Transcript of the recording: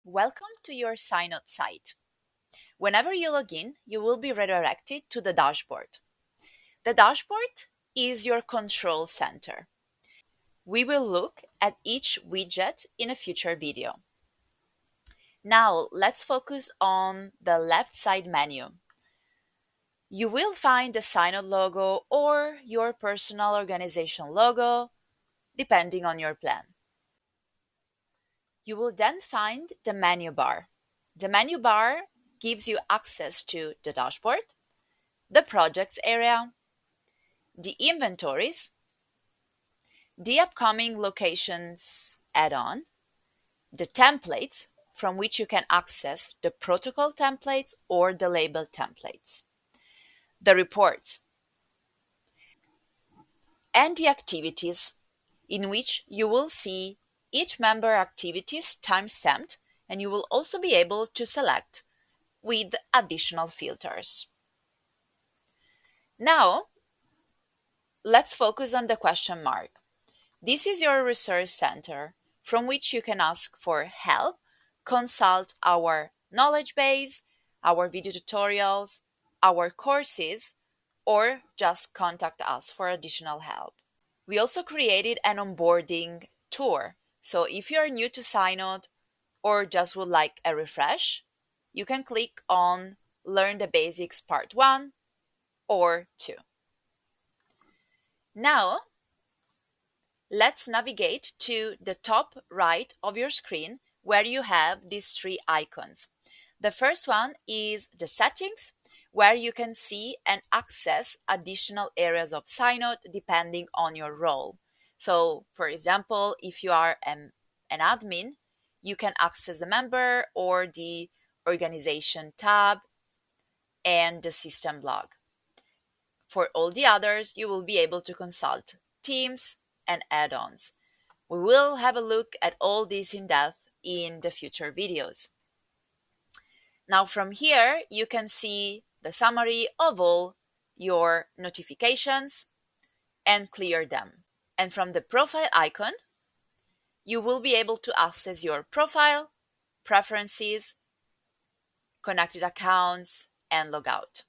Welcome to your SciNote site. Whenever you log in, you will be redirected to the dashboard. The dashboard is your control center. We will look at each widget in a future video. Now, let's focus on the left side menu. You will find the SciNote logo or your personal organization logo, depending on your plan. You will then find the menu bar. The menu bar gives you access to the dashboard, the projects area, the inventories, the upcoming locations add-on, the templates from which you can access the protocol templates or the label templates, the reports, and the activities in which you will see each member activities time-stamped, and you will also be able to select with additional filters. Now, let's focus on the question mark. This is your research center from which you can ask for help, consult our knowledge base, our video tutorials, our courses, or just contact us for additional help. We also created an onboarding tour. So if you're new to SciNote or just would like a refresh, you can click on Learn the Basics Part 1 or 2. Now, let's navigate to the top right of your screen where you have these three icons. The first one is the settings, where you can see and access additional areas of SciNote depending on your role. So, for example, if you are an admin, you can access the member or the organization tab and the system blog. For all the others, you will be able to consult teams and add-ons. We will have a look at all this in depth in the future videos. Now from here, you can see the summary of all your notifications and clear them. And from the profile icon, you will be able to access your profile, preferences, connected accounts, and logout.